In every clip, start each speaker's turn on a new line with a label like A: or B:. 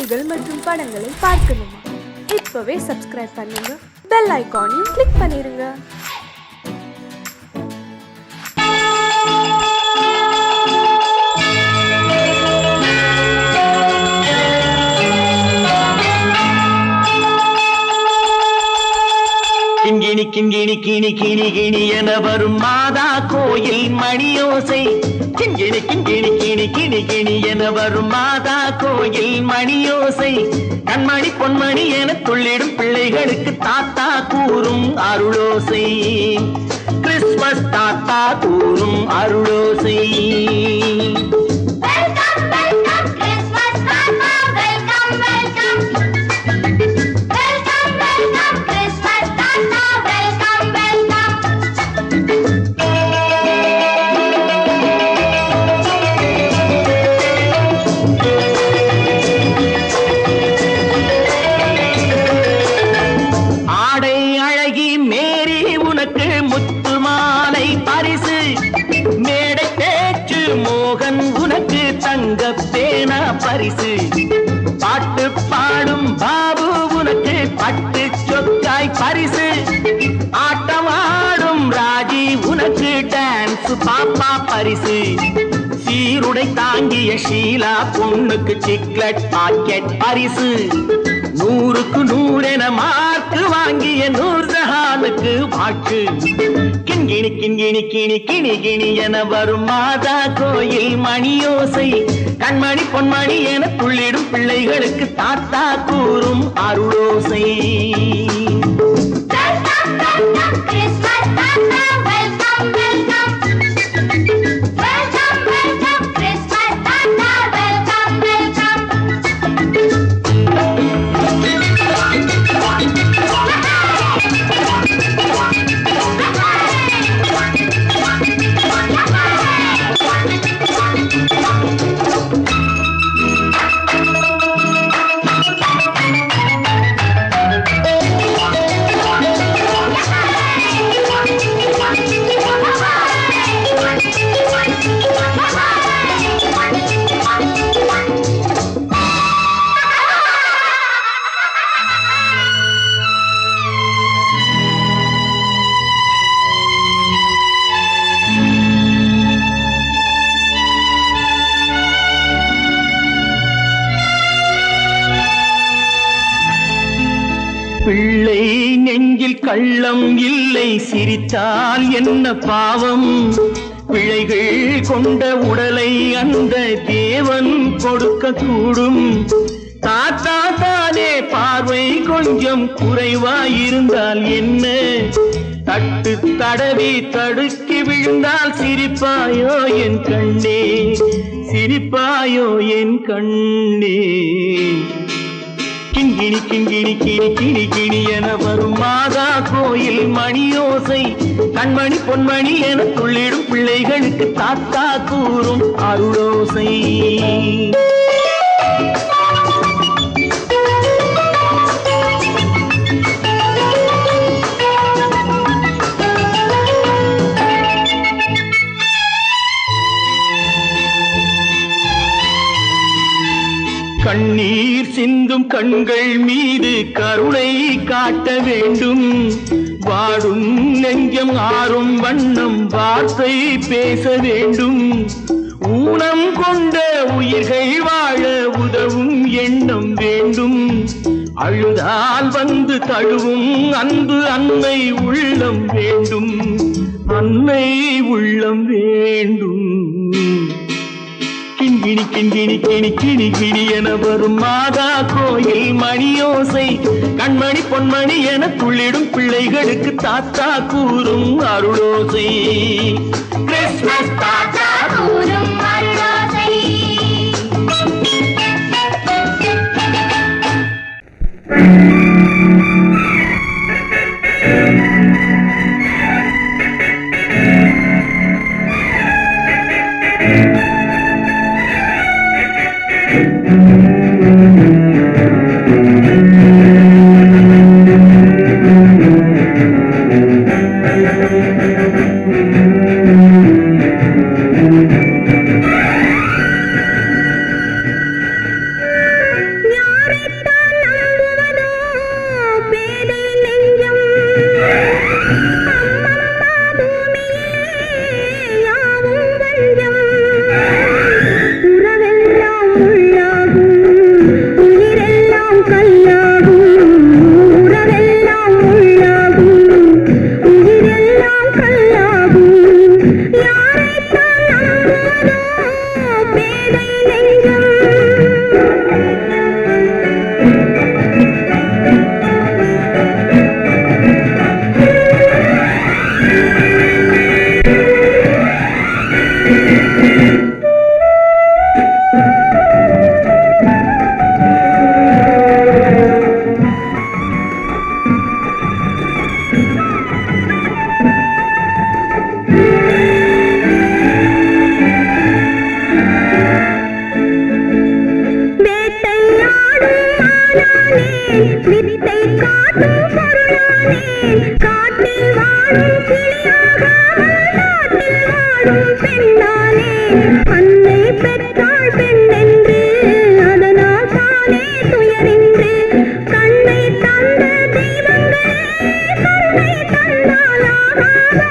A: செய்திகள் மற்றும் படங்களை பார்க்கணுமா? இப்பவே சப்ஸ்கிரைப் பண்ணுங்க, பெல் ஐகானையும் கிளிக் பண்ணிருங்க.
B: கிண்கிணி கிண்கிணி கிணி கிணி கிணி என வரும் மாதா கோயில் மணியோசை. கிண்கிணி கிண்கிணி கிணி கிணி கிணி என வரும் மாதா கோயில் மணியோசை. கண்மணி பொன்மணி என துள்ளிடும் பிள்ளைகளுக்கு தாத்தா கூறும் அருளோசை. கிறிஸ்துமஸ் தாத்தா கூறும் அருளோசை. பரிசு பாட்டு பாடும் பாபு உனக்கு பட்டு சொக்காய் பரிசு. ஆட்டம் ஆடும் ராஜி உனக்கு டான்ஸ் பாப்பா பரிசு. சீருடை தாங்கிய ஷீலா பொண்ணுக்கு சிக்லெட் பாக்கெட் பரிசு. 100க்கு 100 என மார்க்கு வாங்கிய நூர்ஜஹானுக்கு வாக்கு. கிண்கிணி கிண்கிணி கிணி கிணி கிணி என வரும் மாதா கோயில் மணியோசை. கண்மணி பொன்மணி என துள்ளிடும் பிள்ளைகளுக்கு தாத்தா கூறும் அருளோசை. பிள்ளை நெஞ்சில் கள்ளம் இல்லை, சிரித்தால் என்ன பாவம். பிழைகள் கொண்ட உடலை அந்த தேவன் கொடுக்க கூடும். தாத்தா தானே பார்வை கொஞ்சம் குறைவாயிருந்தால் என்ன? தட்டு தடவி தடுக்கி விழுந்தால் சிரிப்பாயோ என் கண்ணே, சிரிப்பாயோ என் கண்ணே. கிண்கிணி கிண்கிணி கிணி கிணி கிணி என வரும் மாதா கோயில் மணியோசை. கண்மணி பொன்மணி என துள்ளிடும் பிள்ளைகளுக்கு தாத்தா கூறும் அருளோசை. கண்ணீர் சிந்தும் கண்கள் மீது கருணை காட்ட வேண்டும். வாடும் நெஞ்சம் ஆறும் வண்ணம் வார்த்தை பேச வேண்டும். ஊனம் கொண்ட உயிர்கள் வாழ உதவும் எண்ணம் வேண்டும். அழுதால் வந்து தழுவும் அன்பு அன்னை உள்ளம் வேண்டும், அன்னை உள்ளம் வேண்டும். கிண்கிணி கிண்கிணி கிணி கிணி கிணி என வரும் மாதா கோயில் மணியோசை. கண்மணி பொன்மணி என துள்ளிடும் பிள்ளைகளுக்கு தாத்தா கூறும் அருளோசை. கிறிஸ்துமஸ் தாத்தா கூறும் அருளோசை.
C: வித்தை காட்டும் பொருளானேன் காட்டில் வாழும் கிளியாகாமல் நாட்டில் வாழும் பெண்ணானே அன்னை பெற்றாள் பெண் என்று அதனால் தானே துயரின்று கண்ணை தந்த தெய்வங்களே கருணை தந்தாலாகாதோ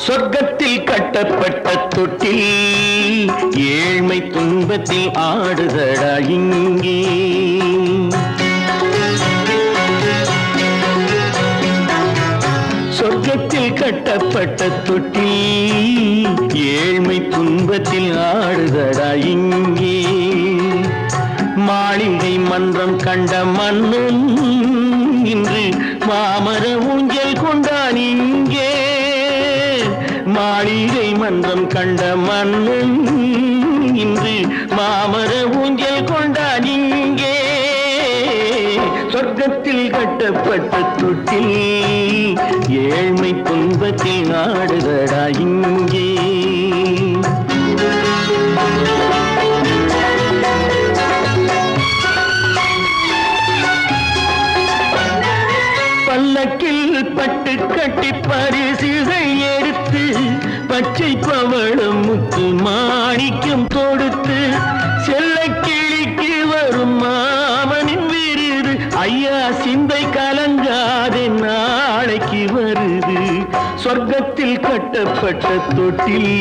B: சொர்க்கத்தில் கட்டப்பட்ட தொட்டில் ஏழ்மை துன்பத்தில் ஆடுதடா இங்கே சொர்க்கத்தில் கட்டப்பட்ட தொட்டில் ஏழ்மை துன்பத்தில் ஆடுதடா இங்கே மாளிகை மன்றம் கண்ட மன்னன் இன்று மாமர ஊஞ்சல் கொண்டான் இங்கே மாளிகை மன்றம் கண்ட மன்னன் இன்று மாமர ஊஞ்சல் கொண்டான் இங்கே சொர்க்கத்தில் கட்டப்பட்ட தொட்டில் ஏழ்மை துன்பத்தில் ஆடுதடா இங்கே பல்லக்கில் பட்டு கட்டி பரிசுகள் எடுத்து பச்சை பவளம் முத்து மாணிக்கம் தொடுத்து செல்ல கிளிக்கு வரும் மாமனின் விருது ஐயா சிந்தை கலங்காதே நாளைக்கு வருது சொர்க்கத்தில் கட்டப்பட்ட தொட்டில்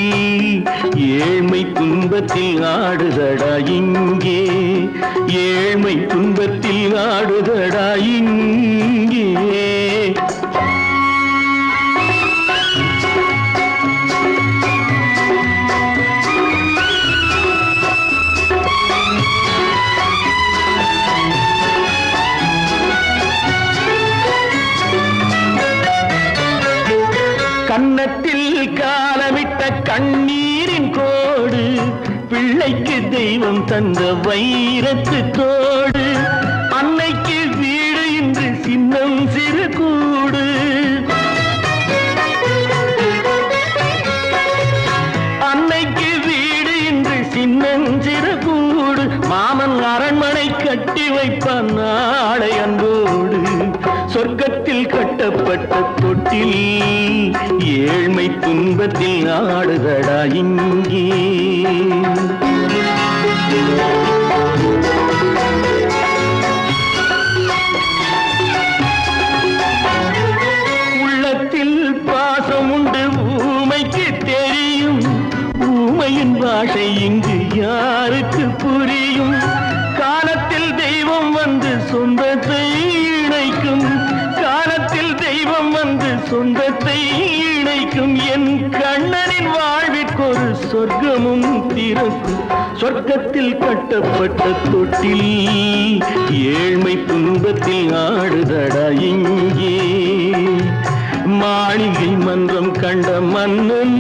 B: ஏழ்மை துன்பத்தில் ஆடுதடா இங்கே ஏழ்மை துன்பத்தில் ஆடுதடா இங்கே கன்னத்தில் காலமிட்ட கண்ணீரின் கோடு பிள்ளைக்கு தெய்வம் தந்த வைரத்து தோடு அன்னைக்கு வீடு இன்று சின்னம் சிறு கூடு அன்னைக்கு வீடு இன்று சின்னம் சிறு கூடு மாமன் அரண்மனை கட்டி வைப்பான் நாளை அன்போடு சொர்க்கத்தில் கட்டப்பட்ட தொட்டில் ஏழ்மை துன்பத்தில் ஆடுதடா இங்கே உள்ளத்தில் பாசம் உண்டு ஊமைக்கு தெரியும் ஊமையின் பாஷை இங்கு யாருக்கு புரியும் காலத்தில் தெய்வம் வந்து சொந்தத்தை இணைக்கும் காலத்தில் தெய்வம் வந்து சொந்தத்தை இணைக்கும் என் கண்ணனின் வாழ்விற்கொரு சொர்க்கமும் பிறக்கும் சொர்க்கத்தில் கட்டப்பட்ட தொட்டில் ஏழ்மை துன்பத்தில் ஆடுதடா இங்கே மாளிகை மன்றம் கண்ட மன்னன்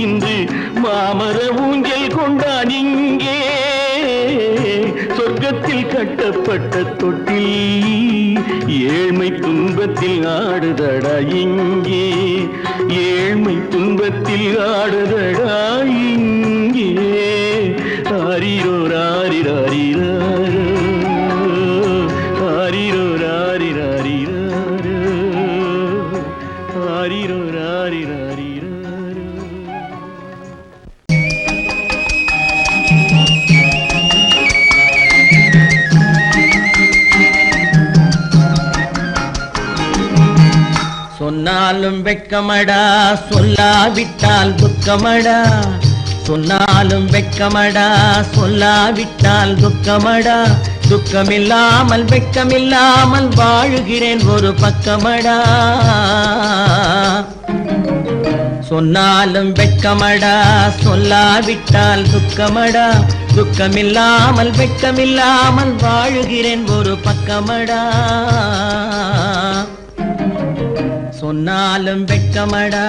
B: இன்று மாமர ஊஞ்சல் கொண்டான் இங்கே சொர்க்கத்தில் கட்டப்பட்ட தொட்டில் ஏழ்மை துன்பத்தில் ஆடுதடா இங்கே ஏழ்மை துன்பத்தில் ஆடுதடா இங்கே ஆரிரோ ராரிராரிராரோ ஆரிரோ ராரிராரிராரோ ஆரிரோ ராரிராரிராரோ சொன்னாலும் வெட்கமடா சொல்லாவிட்டால் துக்கமடா சொன்னாலும் வெட்கமடா சொல்லாவிட்டால் துக்கமடா துக்கமில்லாமல் வெட்கமில்லாமல் வாழுகிறேன் ஒரு பக்கமடா சொன்னாலும் வெட்கமடா சொல்லாவிட்டால் துக்கமடா துக்கமில்லாமல் வெட்கமில்லாமல் வாழுகிறேன் ஒரு பக்கமடா சொன்னாலும் வெட்கமடா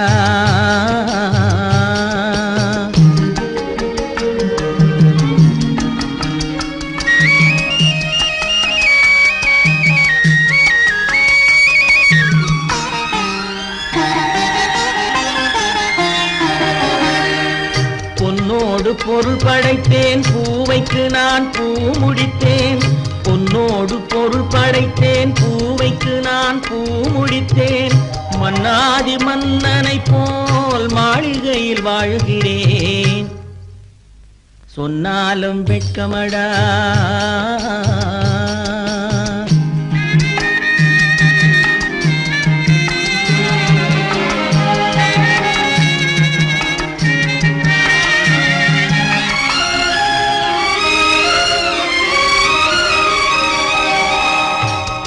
B: பொன்னோடு பொருள் படைத்தேன் பூவைக்கு நான் பூ முடித்தேன் பொன்னோடு பொருள் படைத்தேன் பூவைக்கு நான் பூ முடித்தேன் மன்னாதி மன்னனை போல் மாளிகையில் வாழ்கிறேன் சொன்னாலும் வெட்கமடா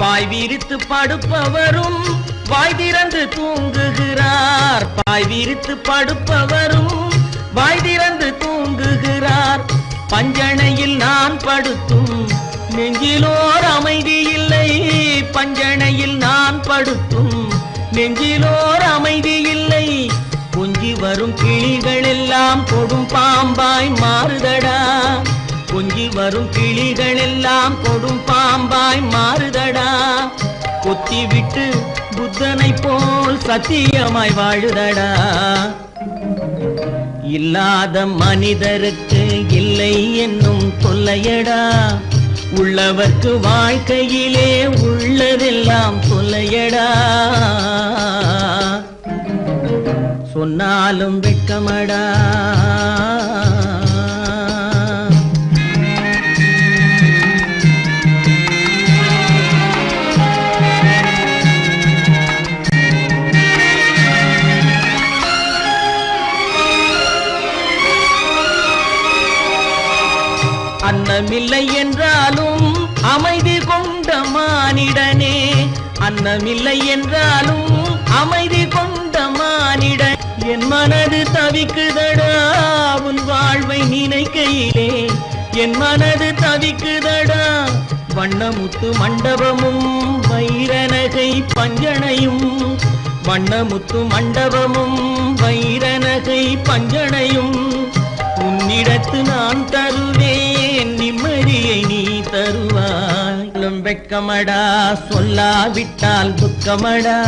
B: பாய் விரித்து படுப்பவரும் வாய் திறந்து தூங்குகிறார் பாய் விரித்து படுப்பவரும் வாய் திறந்து தூங்குகிறார் பஞ்சணையில் நான் படுத்தும் நெஞ்சிலோர் அமைதி இல்லை பஞ்சணையில் நான் படுத்தும் நெஞ்சிலோர் அமைதி இல்லை கொஞ்சி வரும் கிளிகள் எல்லாம் கொடும் பாம்பாய் மாறுதடா கொஞ்சி வரும் கிளிகள் எல்லாம் கொடும் பாம்பாய் மாறுதடா கொத்தி விட்டு புத்தனை போல் சத்தியமாய் வாழுதடா இல்லாத மனிதருக்கு இல்லை என்னும் தொல்லையடா உள்ளவர்க்கு வாழ்க்கையிலே உள்ளதெல்லாம் தொல்லையடா சொன்னாலும் வெட்கமடா அன்னமில்லை என்றாலும் அமைதி கொண்ட மானிடனே அன்னமில்லை என்றாலும் அமைதி கொண்ட மானிடன் என் மனது தவிக்குதடா உன் வாழ்வை நினைக்கையிலே என் மனது தவிக்குதடா வண்ணமுத்து மண்டபமும் வைரநகை பஞ்சனையும் வண்ணமுத்து மண்டபமும் வைரநகை பஞ்சனையும் உன்னிடத்து நான் தருவேன் நிம்மதியை நீ தருவாய் வெட்கமடா சொல்லாவிட்டால் துக்கமடா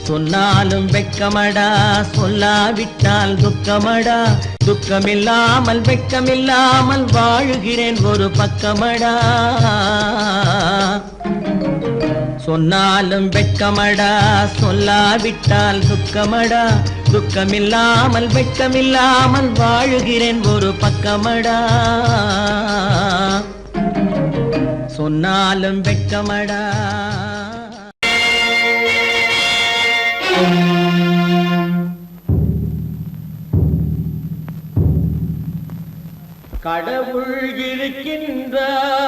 B: சொன்னாலும் வெட்கமடா சொல்லாவிட்டால் துக்கமடா துக்கமில்லாமல் வெட்கமில்லாமல் வாழுகிறேன் ஒரு பக்கமடா சொன்னாலும் வெட்கமடா சொல்லாவிட்டால் துக்கமடா துக்கமில்லாமல் வெட்கமில்லாமல் வாழுகிறேன் ஒரு பக்கமடா சொன்னாலும் வெட்கமடா கடவுள் இருக்கின்றார்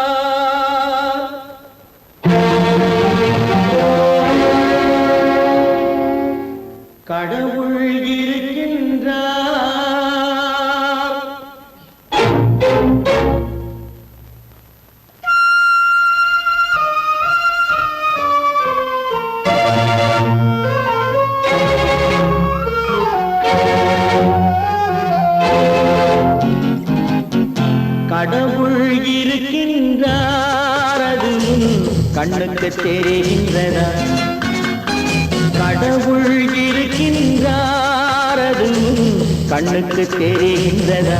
B: கடவுள் இருக்கின்றார் கடவுள் இருக்கின்றார் அது உன் கண்ணுக்கு தெரிகின்றதா? கடவுள் இருக்கின்றார் அது உன் கண்ணுக்கு தெரிகின்றதா?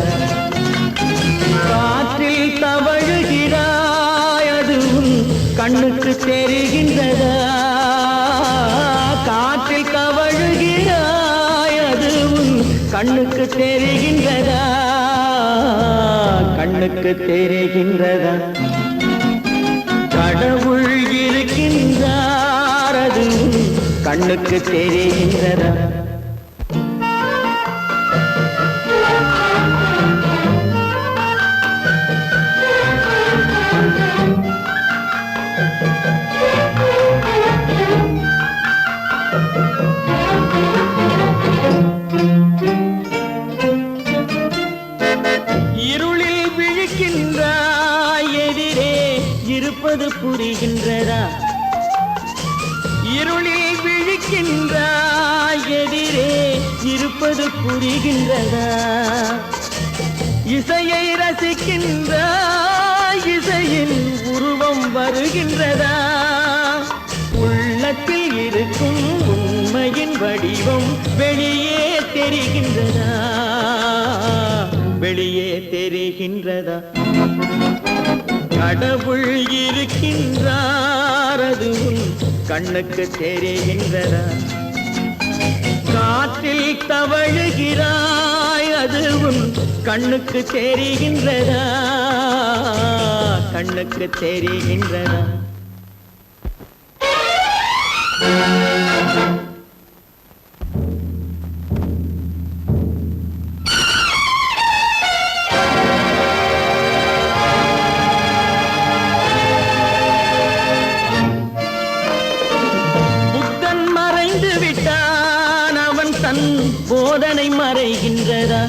B: காற்றில் தவழுகிறாய் அது உன் கண்ணுக்கு தெரிகின்றதா? காற்றில் தவழுகிறாய் அது உன் கண்ணுக்கு தெரிகின்றதா? கண்ணுக்கு தெரிகின்றதா? கடவுள் இருக்கின்றார் அது உன் கண்ணுக்கு தெரிகின்றதா? இருளில் விழிக்கின்றாய் எதிரே இருப்பது புரிகின்றதா? இருளில் விழிக்கின்றாய் எதிரே இருப்பது புரிகின்றதா? இசையை ரசிக்கின்றாய் இசையின் உருவம் வருகின்றதா? உள்ளத்தில் இருக்கும் உண்மையின் வடிவம் வெளியே தெரிகின்றதா? வெளியே தெரிகின்றதா? கடவுள் இருக்கின்றார் அது உன் கண்ணுக்கு தெரிகின்றதா? காற்றில் தவழுகிறாய் அது உன் கண்ணுக்கு தெரிகின்றதா? கண்ணுக்கு தெரிகின்றதா? புத்தன் மறைந்து விட்டான் அவன் தன் போதனை மறைகின்றதா?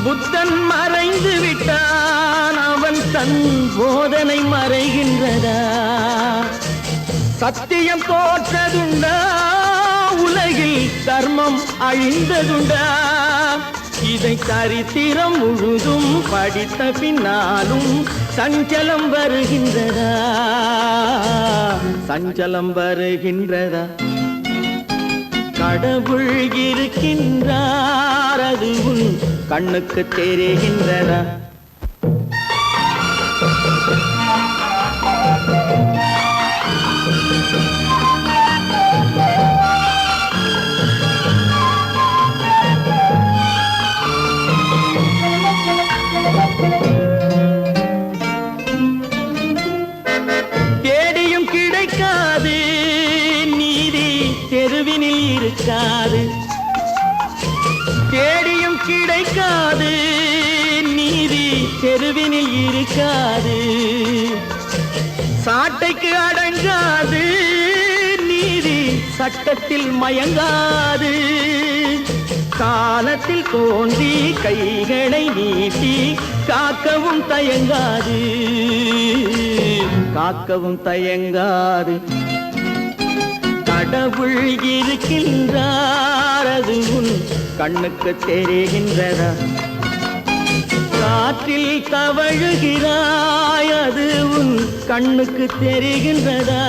B: புத்தன் மறைந்து விட்டான் அவன் தன் போதனை மறைகின்றதா? சத்தியம் தோற்றதுண்டா? உலகில் தர்மம் அழிந்ததுண்டா? இதை சரித்திரம் முழுதும் படித்த பின்னாலும் சஞ்சலம் வருகின்றதா? சஞ்சலம் வருகின்றதா? கடவுள் இருக்கின்றார் அது உன் கண்ணுக்கு தெரிகின்றதா? தேடியும் கிடைக்காது நீதி தெருவினில் இருக்காது. தேடியும் கிடைக்காது நீதி தெருவினில் இருக்காது. சாட்டைக்கு அடங்காது நீதி சட்டத்தில் மயங்காது. காலத்தில் தோன்றி கைகளை நீட்டி காக்கவும் தயங்காது. காக்கவும் தயங்காது. கடவுள் இருக்கின்றார் அது உன் கண்ணுக்கு தெரிகின்றதா? காற்றில் தவழுகிறாய் அது உன் கண்ணுக்கு தெரிகின்றதா?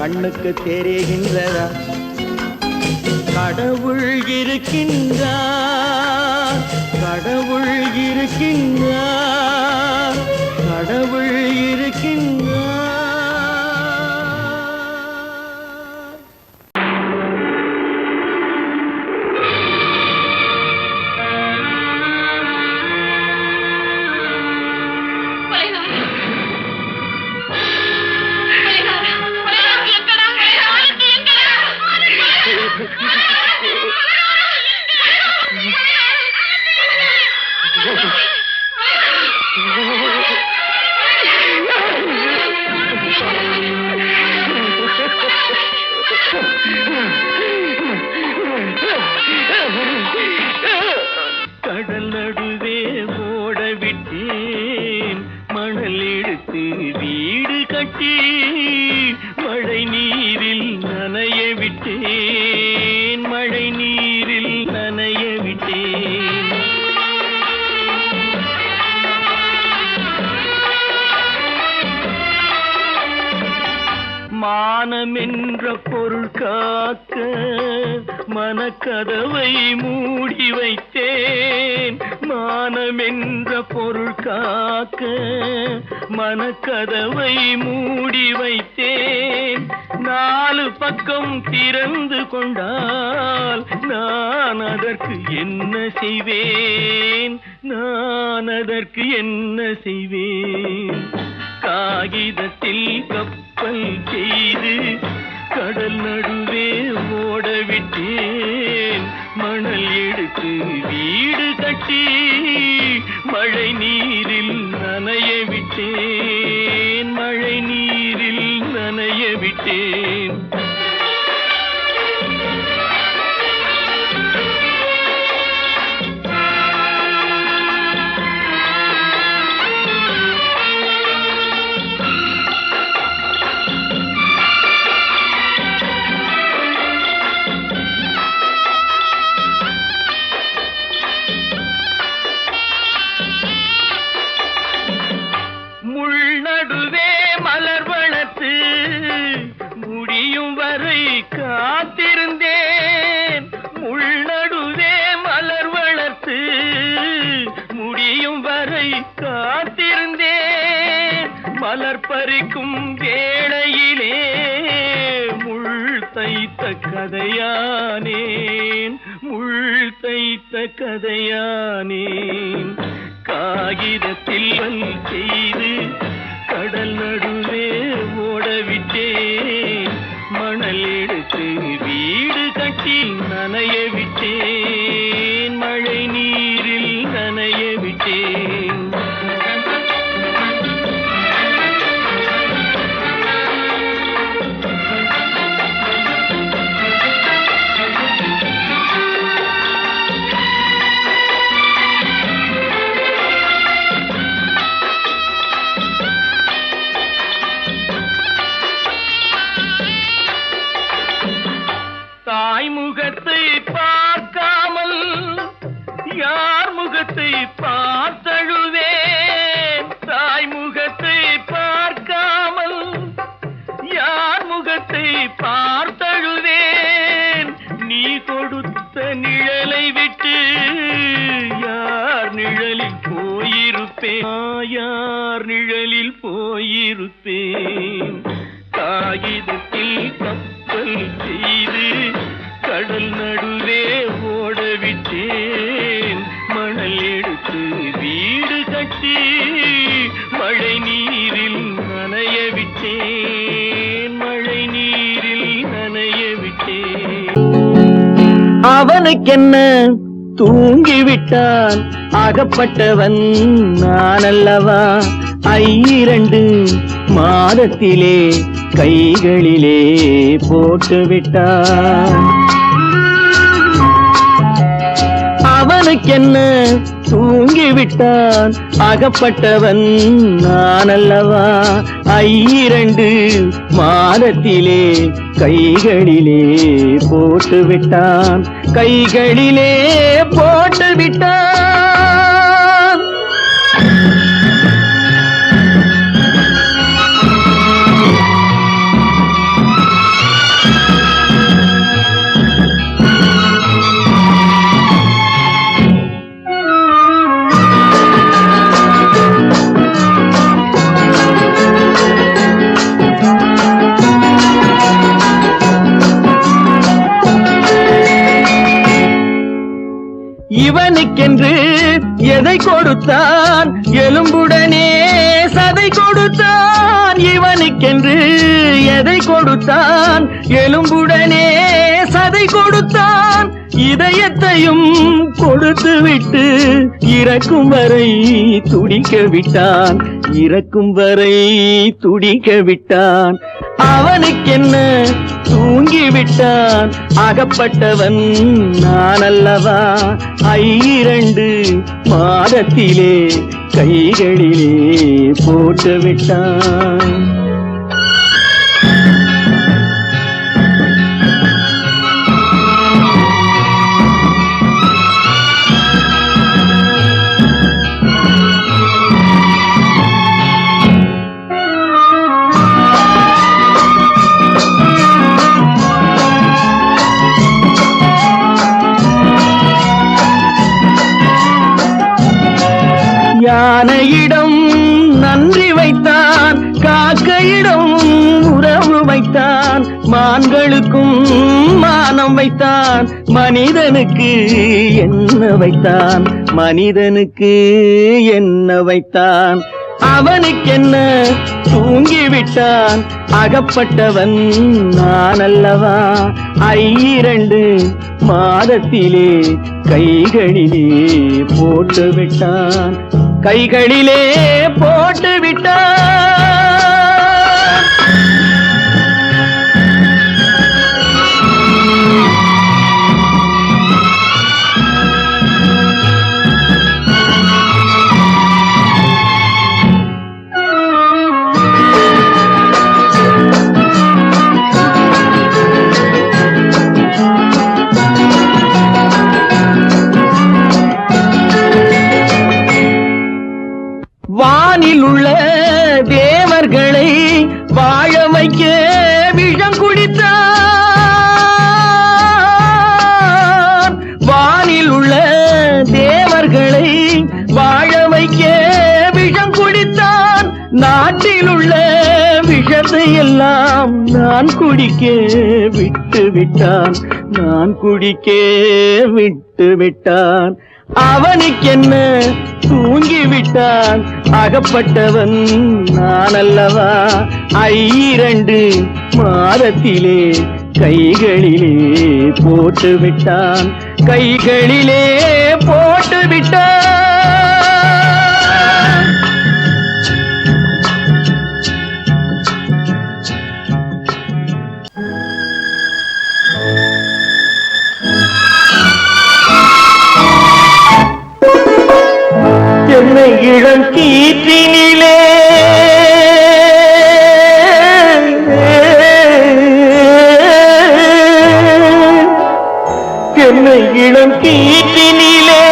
B: கண்ணுக்கு தெரிகின்றதா? கடவுள் இருக்கின்றார். கடவுள் இருக்கின்றார். கடவுள் இருக்கின்றார். மானமென்ற பொருள் காக்க மனக்கதவை மூடி வைத்தேன். மானமென்ற பொருள் காக்க மனக்கதவை மூடி வைத்தேன். 4 பக்கம் திறந்து கொண்டால் நான் அதற்கு என்ன செய்வேன்? நான் அதற்கு என்ன செய்வேன்? காகிதத்தில் கப்பல் செய்து கடல் நடுவே ஓடவிட்டேன். மணல் எடுத்து வீடு கட்டி மழை நீரில் நனைய விட்டேன். மழை நீரில் நனைய விட்டேன். நடுவே மலர் வளர்த்து முடியும் வரை காத்திருந்தேன். முள்நடுவே மலர் வளர்த்து முடியும் வரை காத்திருந்தேன். மலர் பறிக்கும் வேளையிலே முள் தைத்த கதையானேன். முள் தைத்த கதையானேன். காகிதத்தில் செய்து கடல் நடுவே ஓடவிட்டேன். மணல் எடுத்து வீடு கட்டி நனைய விட்டேன். மழை நீரில் நனைய விட்டேன். தாய் முகத்தை பார்க்காமல் யார் முகத்தை பார்த்தழுவேன். தாய் முகத்தை பார்க்காமல் யார் முகத்தை பார்த்தழுவேன். நீ கொடுத்த நிழலை விட்டு யார் நிழலில் போயிருப்பேன். யார் நிழலில் போயிருப்பேன். காகிதத்தில் கப்பல் செய்து கடல் நடுவே ஓடவிட்டேன். மணல் எடுத்து வீடு கட்டி மழை நீரில் நனைய விட்டேன். மழை நீரில் நனைய விட்டேன். அவனுக்கென்ன தூங்கிவிட்டான், அகப்பட்டவன் நான் அல்லவா. 2 மாதத்திலே கைகளிலே போட்டுவிட்டான். அவனுக்கென்ன தூங்கிவிட்டான், அகப்பட்டவன் நான் அல்லவா. 2 மாதத்திலே கைகளிலே போட்டுவிட்டான். கைகளிலே போட்டுவிட்டான். இவனுக்கென்று எதை கொடுத்தான், எலும்புடனே சதை கொடுத்தான். இவனுக்கென்று எதை கொடுத்தான், எலும்புடனே சதை கொடுத்தான். இதயத்தையும் கொடுத்து விட்டு இறக்கும் வரை துடிக்க விட்டான். இறக்கும் வரை துடிக்க விட்டான். அவனுக்கென்ன தூங்கிவிட்டான், அகப்பட்டவன் நான் அல்லவா. 2 மாதத்திலே கைகளிலே போட்டுவிட்டான். யானையிடம் நன்றி வைத்தான், காக்கையிடம் உறவு வைத்தான், மான்களுக்கும் மானம் வைத்தான், மனிதனுக்கு என்ன வைத்தான், மனிதனுக்கு என்ன வைத்தான். அவனுக்கென்ன தூங்கிவிட்டான், அகப்பட்டவன் நான் அல்லவா. 2 மாதத்திலே கைகளிலே போட்டு விட்டான், கைகளிலே போட்டு விட்டான். வானில் உள்ள தேவர்களை வாழ வைக்க விஷம் குடித்தான். வானில் உள்ள தேவர்களை வாழ வைக்க விஷம் குடித்தான். நாட்டில் உள்ள விஷத்தை எல்லாம் நான் குடிக்க விட்டு விட்டான், நான் குடிக்க விட்டு விட்டான். அவனுக்கென்ன தூங்கிவிட்டான், அகப்பட்டவன் நான் அல்லவா. 2 மாதத்திலே கைகளிலே போட்டு விட்டான், கைகளிலே போட்டு விட்டான். என்னை இளம் கீற்றினிலே என்னை இளம் கீற்றினிலே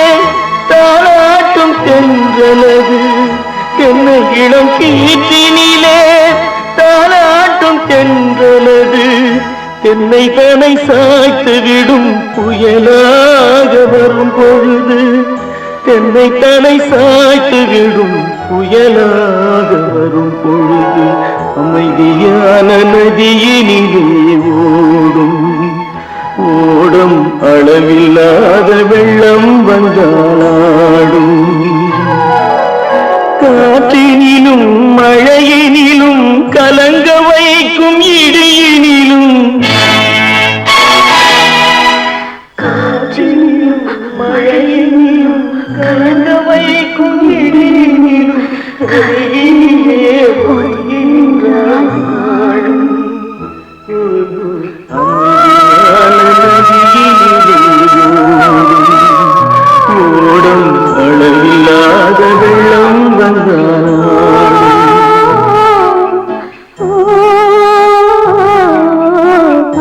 B: தாளாட்டும் தென்றலது, என்னை இளம் கீற்றினிலே தாளாட்டும் தென்றலது. என்னை தனை சாய்த்து விடும் புயலாக வரும் பொழுது, என்னை தலை சாய்த்து விடும் புயலாக வரும் பொழுது, அமைதியான நதியினிலே ஓடும் ஓடும் அளவில்லாத வெள்ளம் வந்தாளாடும். காற்றினிலும் மழையினிலும் கலங்க வைக்கும் இடியினிலும், காற்றினிலும் மழையினிலும் கலங்க வைக்கும் இடியினிலும் கையிலே பொய்கின்றாள் நாளும். ஓடும் அளவில்லாத வெள்ளம் வந்தாள்.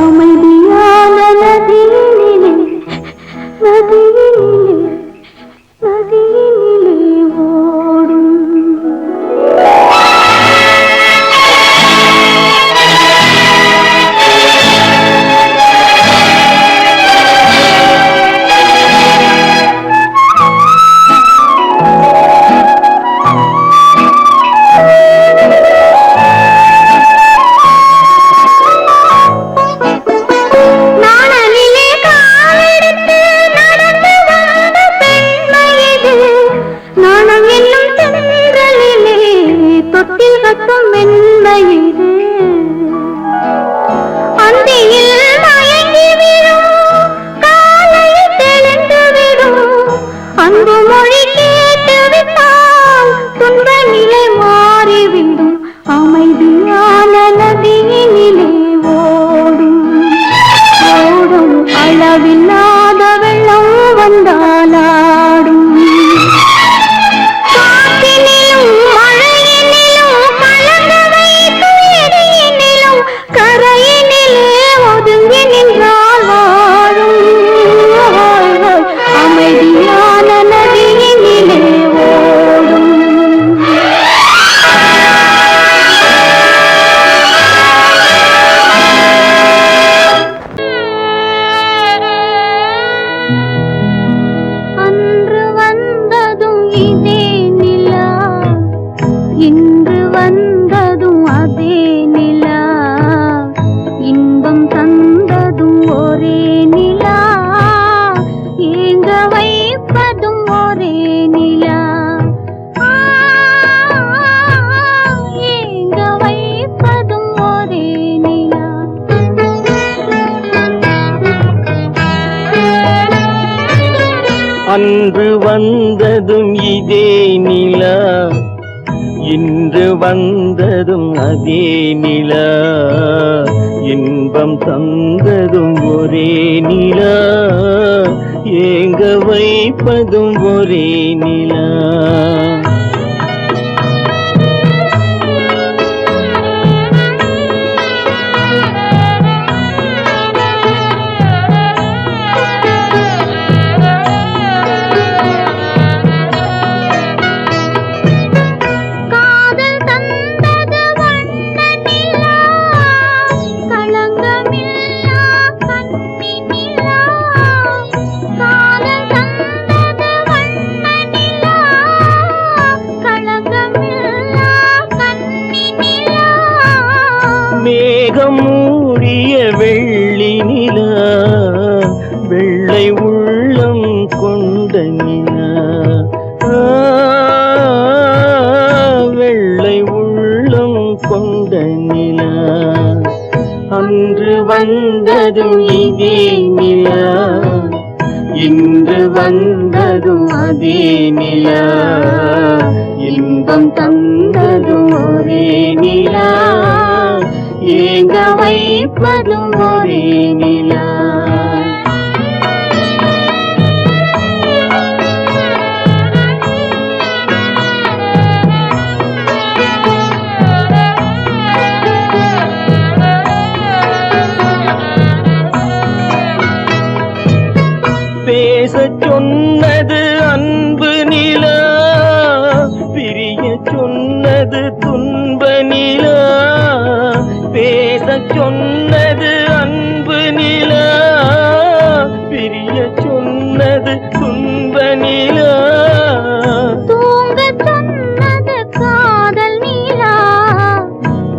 C: அமைதியான நதியினிலே நதியினிலே நதியினிலே ஓடும்.
D: அன்று வந்ததும் இதே நிலை
B: சொன்னதும் இதே நிலா, இன்று வந்ததும் அதே நிலா, இன்பம் தந்ததும் ஒரே நிலா, ஏங்க வைப்பதும் ஒரே நிலா. மேகம் மூடிய வெள்ளி நிலா, வெள்ளை உள்ளம் கொண்ட நிலா, வெள்ளை உள்ளம் கொண்ட நிலா, அன்று வந்ததும் இதே நிலா, இன்று வந்ததும் அதே நிலா, இன்பம் தந்ததும் ஒரே நிலா, ஏங்க வைப்பதும் ஒரே நிலா. பேசச் சொன்னது அன்பு நிலா, பிரிய சொன்னது துன்ப நிலா, பேசச் சொன்னது அன்பு நிலா, பிரிய சொன்னது துன்ப நிலா,
C: தூங்கச் சொன்னது காதல் நிலா,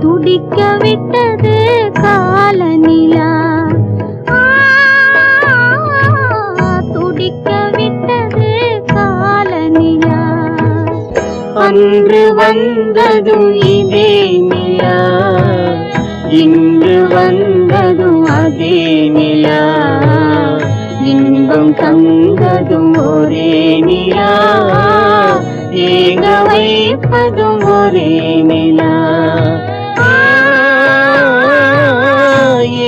C: துடிக்க விட்டது கால நிலா, துடிக்க விட்டது கால நிலா.
B: அன்று வந்ததும் இதே நிலா, இன்று வந்ததும் அதே நிலா, இன்பம் தந்ததும் ஒரே நிலா, ஏங்க வைப்பதும் ஒரே நிலா,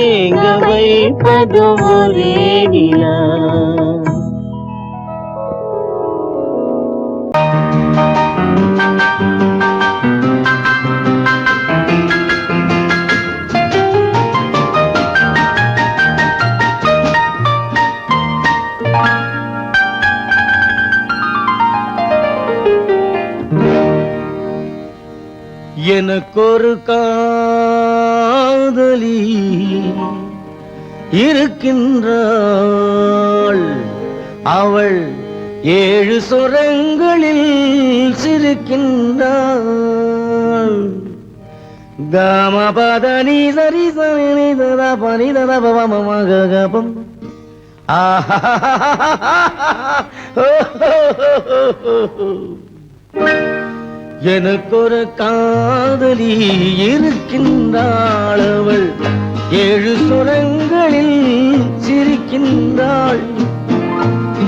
B: ஏங்க வைப்பதும் ஒரே நிலா. எனக்கொரு காதலி இருக்கின்றாள், அவள் 7 சுரங்களில் சிரிக்கின்றாள். காமபதனி சரி சரி ததா பனி ததா பவமகபம் ஆஹா. எனக்கொரு காதலி இருக்கின்றாள், அவள் 7 சுரங்களில் சிரிக்கின்றாள்.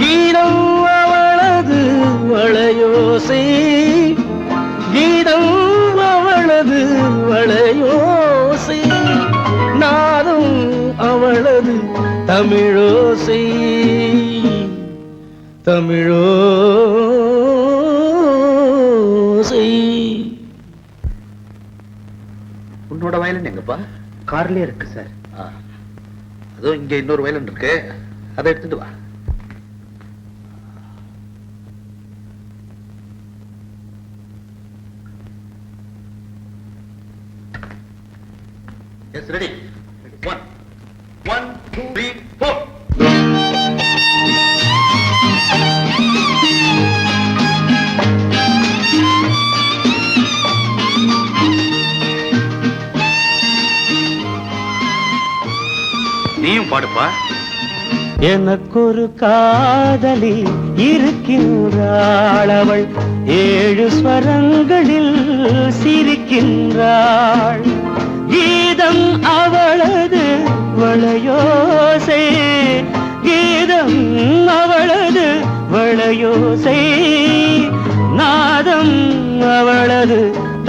B: கீதம் அவளது வளையோசை, கீதம் அவளது வளையோசை, நாதம் அவளது தமிழோசை, தமிழோசை.
D: உன்னோட வயலன் எங்கப்பா?
B: கார்லயே இருக்கு சார்.
D: அதுவும் இங்க இன்னொரு வயலன் இருக்கு, அதை எடுத்துட்டு வா. S ready. 1 1 2 3 4. நீயும் பாடுப்பா.
B: எனக்கொரு காதலி இருக்கின்றாள், அவள் 7 ஸ்வரங்களில் சிரிக்கின்றாள். கீதம் அவளது வளையோசை, கீதம் அவளது வளையோசை நாதம் அவளது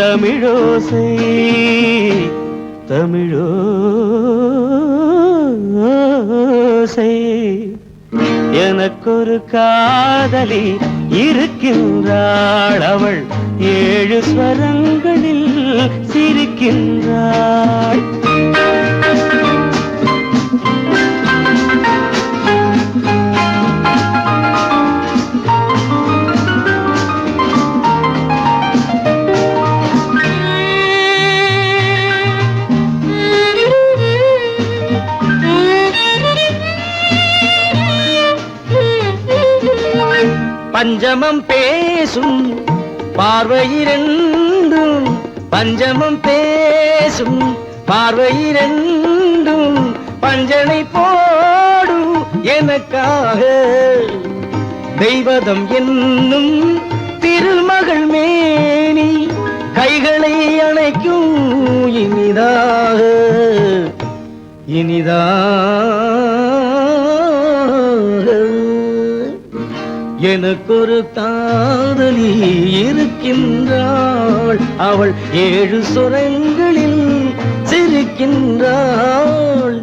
B: தமிழோசை தமிழோசை எனக்கொரு காதலி இருக்கின்றாள் அவள் 7 ஸ்வரங்களில் சிரிக்கின்றாள் பஞ்சமம் பேசும் பார்வையிரண்டும் பஞ்சமம் பேசும் பார்வையிரண்டும் பஞ்சனை போடும் எனக்காக தெய்வதம் என்னும் திருமகள் மேனி கைகளை அணைக்கும் இனிதாக எனக்கொரு காதலி இருக்கின்றாள் அவள் 7 சுரங்களில் சிரிக்கின்றாள்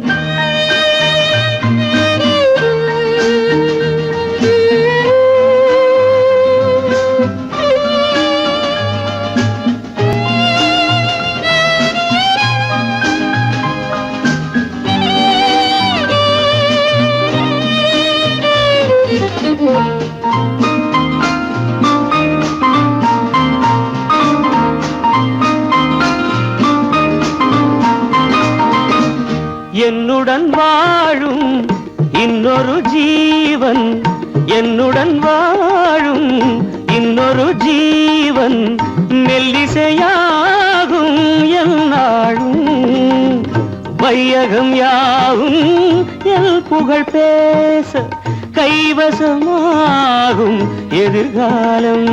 B: என்னுடன் வாழும் இன்னொரு ஜீவன் என்னுடன் வாழும் இன்னொரு ஜீவன் மெல்லிசையாகும் என்னாலும் வையகம் யாவும் எல் புகழ் பேச கைவசமாகும் எதிர்காலம்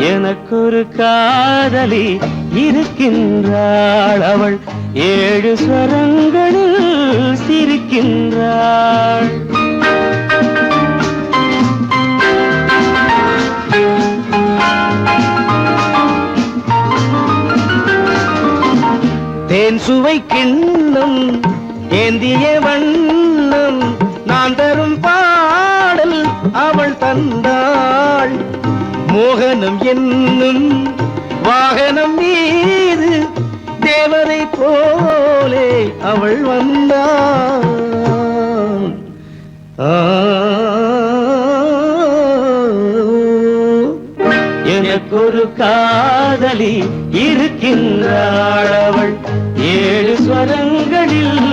B: எனக்கொரு காதலி இருக்கின்றாள் அவள் 7 ஸ்வரங்களில் சிரிக்கின்றாள் தேன் சுவை கிண்ணம் ஏந்திய வண்ணம் நான் தரும் பாடல் அவள் தந்தாள் மோகனம் என்னும் வாகனம் மீது தேவரை போலே அவள் வந்தாள் எனக்கொரு காதலி இருக்கின்றாள் அவள் 7 ஸ்வரங்களில்